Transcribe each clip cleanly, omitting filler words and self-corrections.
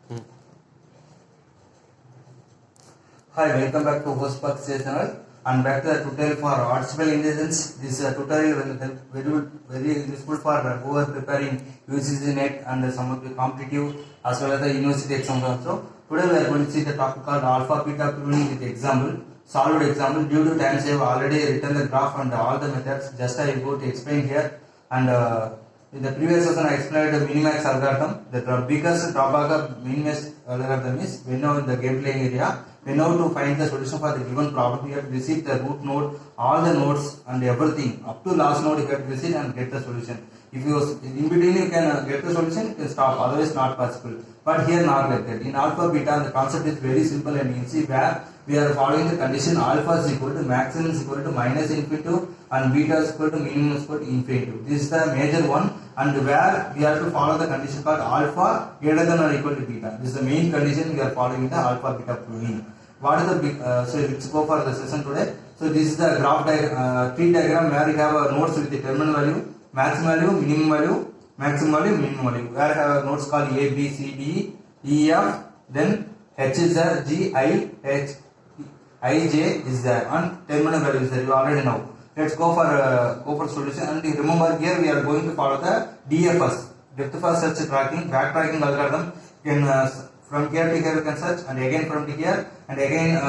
Hi, welcome back to youtube-hostboxcse channel and back to the tutorial for artificial intelligence. This tutorial will help very useful for who are preparing UGC NET and some of the competitive as well as the university exams also. Today we are going to see the topic called alpha beta pruning with example, solved example. Due to time I have already written the graph and all the methods. Just I will go to explain here. And in the previous session I explained the minimax algorithm. The biggest drawback of minimax algorithm is when now in the gameplay area, we know to find the solution for the given problem. You have to visit the root node, all the nodes and everything up to last node. You have to visit and get the solution. If you in between you can get the solution, you can stop. Otherwise not possible. But here not like that. In alpha beta the concept is very simple and easy, where we are following the condition alpha is equal to maximum is equal to minus infinity and beta is equal to minimum is equal to infinity. This is the major one, and where we have to follow the condition called alpha greater than or equal to beta. This is the main condition we are following the alpha beta pruning. What is the big, so let's go for the session today. So this is the graph tree diagram where you have nodes with the terminal value, maximum value, minimum value, maximum value, minimum value. Where I have nodes called A, B, C, D, E, F, then H is there, G, I, H, I, J is there, and terminal value is there. You already know. Let's go for solution. And remember here we are going to follow the DFS, depth first search tracking, backtracking algorithm. You can from here to here you can search, and again from here, and again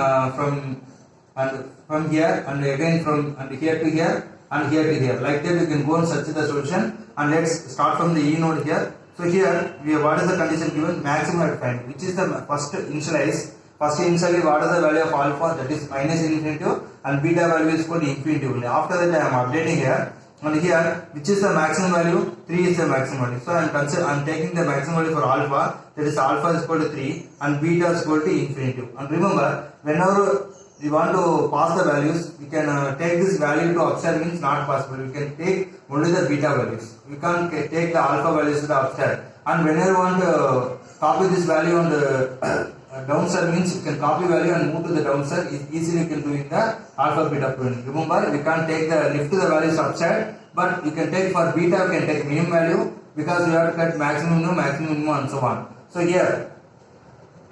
from here, and again from here to here, and here to here. Like that you can go and search the solution. And let's start from the E node here. So here what is the condition given? Maximum at find, which is the first initialize. First initially what is the value of alpha, that is minus infinity, and beta value is equal to infinity only. After that I am updating here, and here which is the maximum value? 3 is the maximum value. So I am taking the maximum value for alpha, that is alpha is equal to 3 and beta is equal to infinity. And remember, whenever we want to pass the values, we can take this value to upstairs, means not possible. We can take only the beta values. We can't take the alpha values to the upstairs. And whenever you want to copy this value on the downside, means you can copy value and move to the downside. Easily you can do in the alpha beta pruning. Remember, we can't take the lift to the values upside, but you can take for beta, you can take minimum value, because you have to cut maximum, minimum, and so on. So here,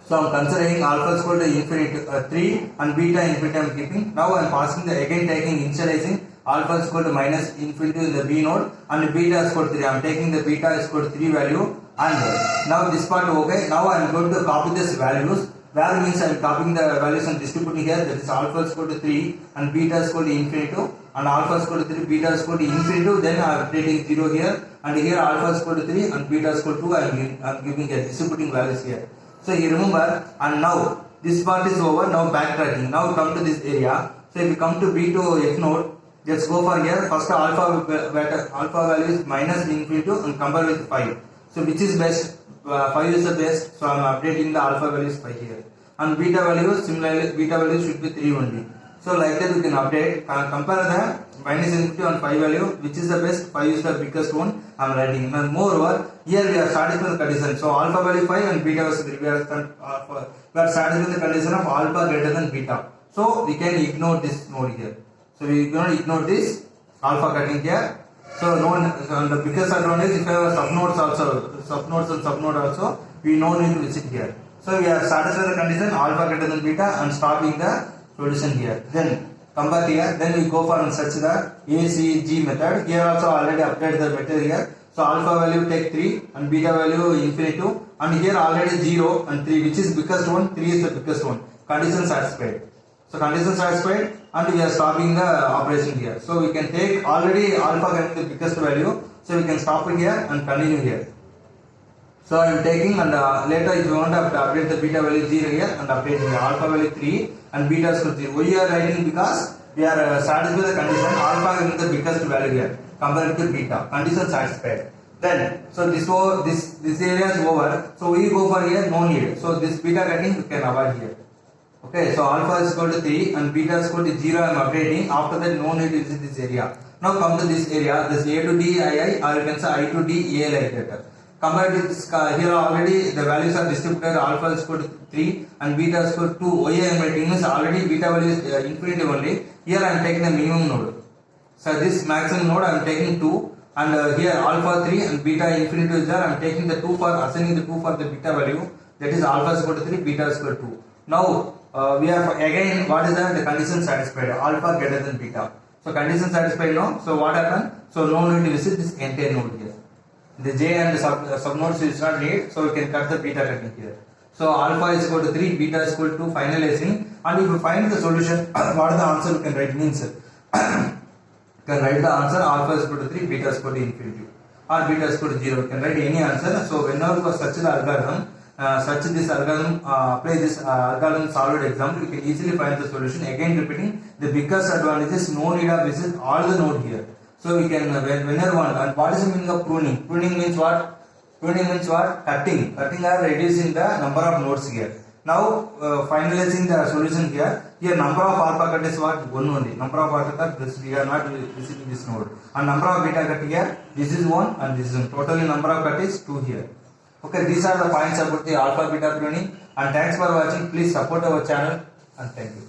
so I am considering alpha is equal to infinity 3 and beta infinity I am keeping. Now I am passing the again taking initializing alpha is equal to minus infinity in the B node, and beta is equal to 3. I am taking the beta is equal to 3 value, and now this part okay. Now I am going to copy this values. Where means I am copying the values and distributing here. That is alpha is equal to 3 and beta is equal to infinity, and alpha is equal to 3, beta is equal to infinity. Then I am updating 0 here, and here alpha is equal to 3 and beta is equal to 2. I am giving here distributing values here. So you remember, and now this part is over. Now backtracking. Now come to this area. So if you come to B to F node, let's go for here. First alpha value is minus infinity and compare with 5. So which is best? 5 is the best. So I am updating the alpha values 5 here. And beta value, similarly beta value should be 3 only. So like that you can update. Compare the minus infinity and 5 value. Which is the best? 5 is the biggest one. I am writing. And moreover, here we are satisfying the condition. So alpha value 5 and beta value 3. We are satisfying the condition of alpha greater than beta. So we can ignore this node here. So we cannot ignore this alpha cutting here. So the biggest advantage, if you have subnode also, we no need to visit here. So we are satisfied the condition alpha greater than beta and stopping the solution here. Then come back here. Then we go for and search the ACG method. Here also already update the method here. So alpha value take 3 and beta value infinity, and here already 0 and 3, which is biggest one. 3 is the biggest one. Condition satisfied. So condition satisfied, and we are stopping the operation here. So we can take already alpha getting the biggest value. So we can stop it here and continue here. So I am taking, and later if you want to update the beta value 0 here and update here alpha value 3 and beta is 3. We are writing because we are satisfied the condition alpha getting the biggest value here compared to beta. Condition satisfied. Then so this area is over. So we go for here no need. So this beta getting we can avoid here. Okay, so alpha is equal to 3 and beta is equal to 0. I am updating. After that, no need to visit this area. Now come to this area. This A to D I, or you can say I to D A like that. Compared to this, here already the values are distributed. Alpha is equal to 3 and beta is equal to 2. Why I am writing is already beta value is infinity only. Here I am taking the minimum node. So this maximum node I am taking 2, and here alpha 3 and beta infinity is there. I am taking the 2 for assigning the 2 for the beta value. that is alpha is equal to 3, beta is equal to 2. Now we are again, what is the condition satisfied? Alpha greater than beta. So condition satisfied now. So what happened? So no need to visit this entire node here. The J and the sub nodes is not need, so we can cut the beta cutting here. So alpha is equal to 3, beta is equal to finalizing, and if you find the solution, what is the answer you can write means you can write the answer alpha is equal to 3, beta is equal to infinity, or beta is equal to 0. You can write any answer. So whenever you search the algorithm, apply this algorithm solved example, you can easily find the solution. Again repeating, the biggest advantage is no need of visit all the node here. So we can whenever one. And what is the meaning of pruning? Pruning means what? Pruning means what? Cutting or reducing the number of nodes here. Now finalizing the solution here. Here number of alpha cut is what? 1 only. Number of alpha cut, this we are not visiting this node. And number of beta cut here, this is 1 and this is 1. Totally number of cut is 2 here. Okay, these are the points about the alpha beta pruning. And thanks for watching. Please support our channel and thank you.